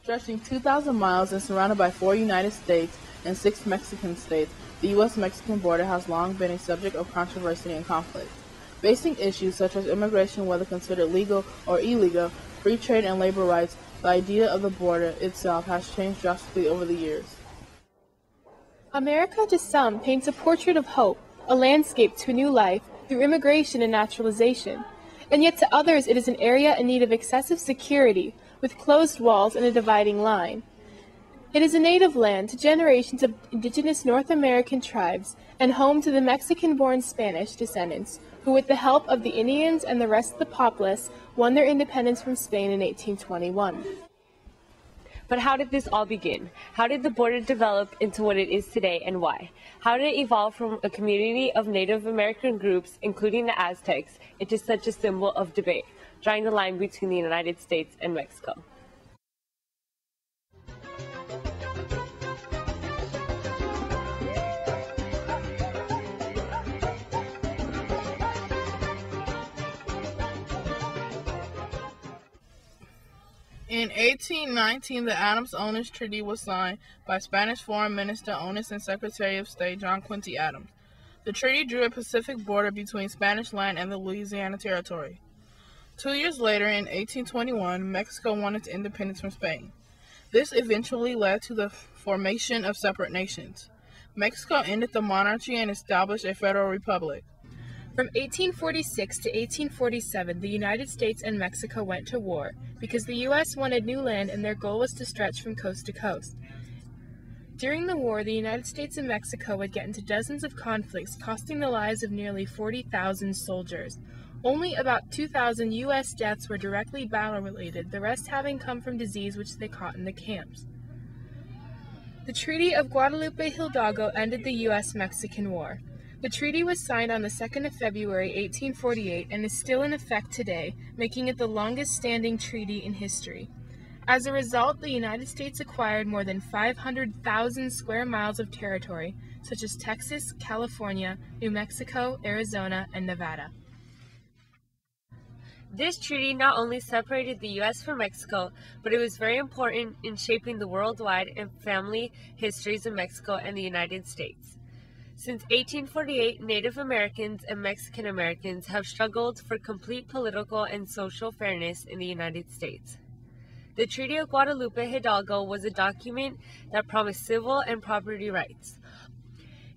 Stretching 2,000 miles and surrounded by 4 United States and 6 Mexican states, the U.S.-Mexican border has long been a subject of controversy and conflict. Facing issues such as immigration, whether considered legal or illegal, free trade, and labor rights, the idea of the border itself has changed drastically over the years. America to some paints a portrait of hope, a landscape to a new life, through immigration and naturalization. And yet to others it is an area in need of excessive security, with closed walls and a dividing line. It is a native land to generations of indigenous North American tribes and home to the Mexican-born Spanish descendants who, with the help of the Indians and the rest of the populace, won their independence from Spain in 1821. But how did this all begin? How did the border develop into what it is today, and why? How did it evolve from a community of Native American groups, including the Aztecs, into such a symbol of debate, drawing the line between the United States and Mexico? In 1819, the Adams-Onis Treaty was signed by Spanish Foreign Minister Onis and Secretary of State John Quincy Adams. The treaty drew a Pacific border between Spanish land and the Louisiana Territory. 2 years later, in 1821, Mexico won its independence from Spain. This eventually led to the formation of separate nations. Mexico ended the monarchy and established a federal republic. From 1846 to 1847, the United States and Mexico went to war because the U.S. wanted new land and their goal was to stretch from coast to coast. During the war, the United States and Mexico would get into dozens of conflicts, costing the lives of nearly 40,000 soldiers. Only about 2,000 U.S. deaths were directly battle-related, the rest having come from disease which they caught in the camps. The Treaty of Guadalupe-Hidalgo ended the U.S.-Mexican War. The treaty was signed on the 2nd of February 1848 and is still in effect today, making it the longest-standing treaty in history. As a result, the United States acquired more than 500,000 square miles of territory, such as Texas, California, New Mexico, Arizona, and Nevada. This treaty not only separated the U.S. from Mexico, but it was very important in shaping the worldwide and family histories of Mexico and the United States. Since 1848, Native Americans and Mexican Americans have struggled for complete political and social fairness in the United States. The Treaty of Guadalupe-Hidalgo was a document that promised civil and property rights.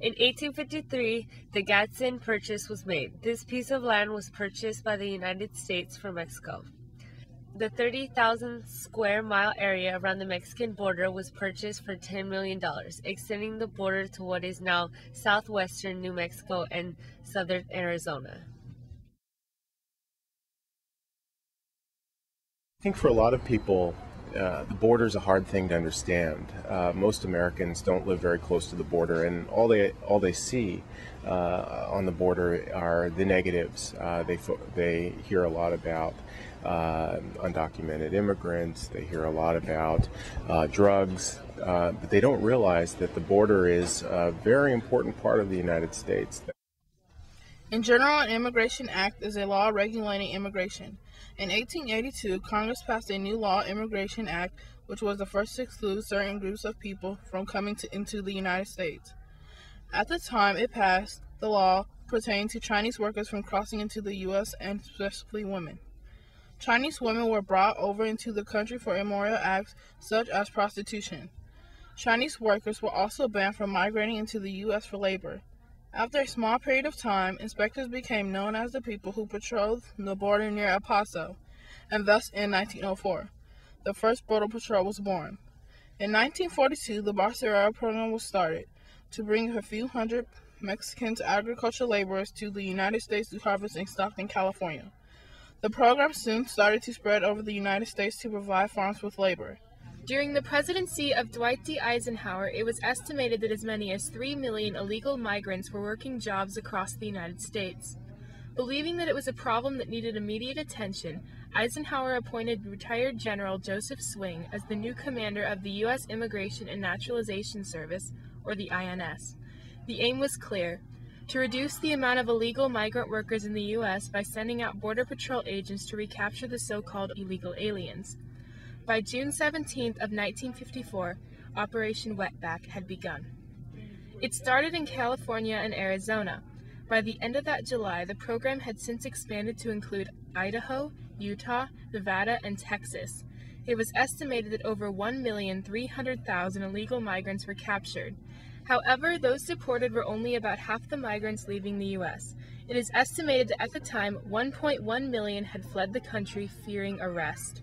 In 1853, the Gadsden Purchase was made. This piece of land was purchased by the United States from Mexico. The 30,000 square mile area around the Mexican border was purchased for $10 million, extending the border to what is now southwestern New Mexico and southern Arizona. I think for a lot of people, the border is a hard thing to understand. Most Americans don't live very close to the border, and all they see on the border are the negatives. They hear a lot about undocumented immigrants. They hear a lot about drugs, but they don't realize that the border is a very important part of the United States. In general, an Immigration Act is a law regulating immigration. In 1882, Congress passed a new law, Immigration Act, which was the first to exclude certain groups of people from coming into the United States. At the time it passed, the law pertained to Chinese workers from crossing into the U.S. and specifically women. Chinese women were brought over into the country for immoral acts such as prostitution. Chinese workers were also banned from migrating into the U.S. for labor. After a small period of time, inspectors became known as the people who patrolled the border near El Paso, and thus in 1904, the first border patrol was born. In 1942, the Barcelona program was started to bring a few hundred Mexican agricultural laborers to the United States to harvest in Stockton, California. The program soon started to spread over the United States to provide farms with labor. During the presidency of Dwight D. Eisenhower, it was estimated that as many as 3 million illegal migrants were working jobs across the United States. Believing that it was a problem that needed immediate attention, Eisenhower appointed retired General Joseph Swing as the new commander of the U.S. Immigration and Naturalization Service, or the INS. The aim was clear: to reduce the amount of illegal migrant workers in the U.S. by sending out Border Patrol agents to recapture the so-called illegal aliens. By June 17th of 1954, Operation Wetback had begun. It started in California and Arizona. By the end of that July, the program had since expanded to include Idaho, Utah, Nevada, and Texas. It was estimated that over 1,300,000 illegal migrants were captured. However, those deported were only about half the migrants leaving the U.S. It is estimated that at the time, 1.1 million had fled the country fearing arrest.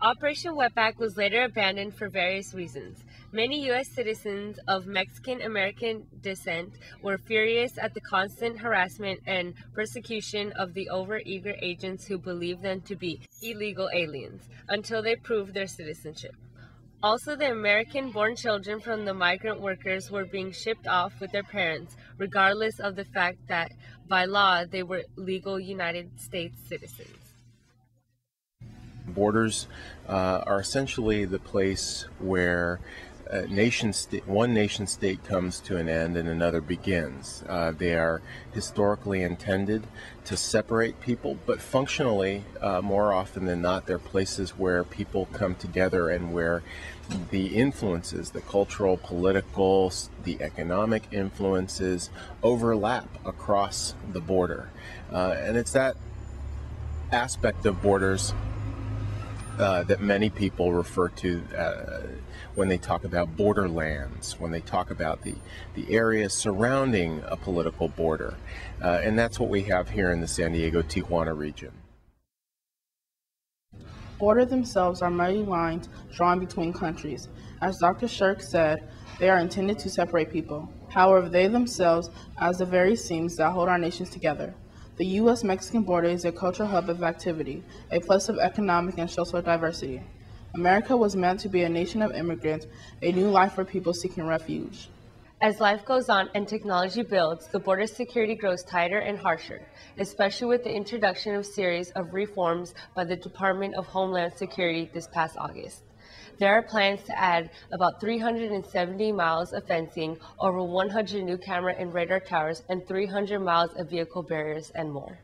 Operation Wetback was later abandoned for various reasons. Many U.S. citizens of Mexican-American descent were furious at the constant harassment and persecution of the over-eager agents who believed them to be illegal aliens until they proved their citizenship. Also, the American-born children from the migrant workers were being shipped off with their parents, regardless of the fact that, by law, they were legal United States citizens. Borders are essentially the place where one nation state comes to an end and another begins. They are historically intended to separate people, but functionally, more often than not, they're places where people come together and where the influences, the cultural, political, the economic influences overlap across the border. And it's that aspect of borders that many people refer to when they talk about borderlands, when they talk about the areas surrounding a political border. And that's what we have here in the San Diego-Tijuana region. Borders themselves are muddy lines drawn between countries. As Dr. Shirk said, they are intended to separate people. However, they themselves as the very seams that hold our nations together. The U.S.-Mexican border is a cultural hub of activity, a place of economic and social diversity. America was meant to be a nation of immigrants, a new life for people seeking refuge. As life goes on and technology builds, the border security grows tighter and harsher, especially with the introduction of a series of reforms by the Department of Homeland Security this past August. There are plans to add about 370 miles of fencing, over 100 new camera and radar towers, and 300 miles of vehicle barriers and more.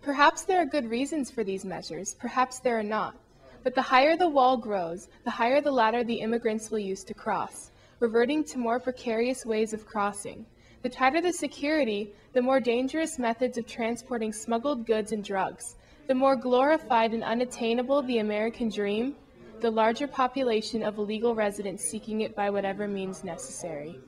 Perhaps there are good reasons for these measures, perhaps there are not. But the higher the wall grows, the higher the ladder the immigrants will use to cross, reverting to more precarious ways of crossing. The tighter the security, the more dangerous methods of transporting smuggled goods and drugs. The more glorified and unattainable the American dream, the larger population of illegal residents seeking it by whatever means necessary.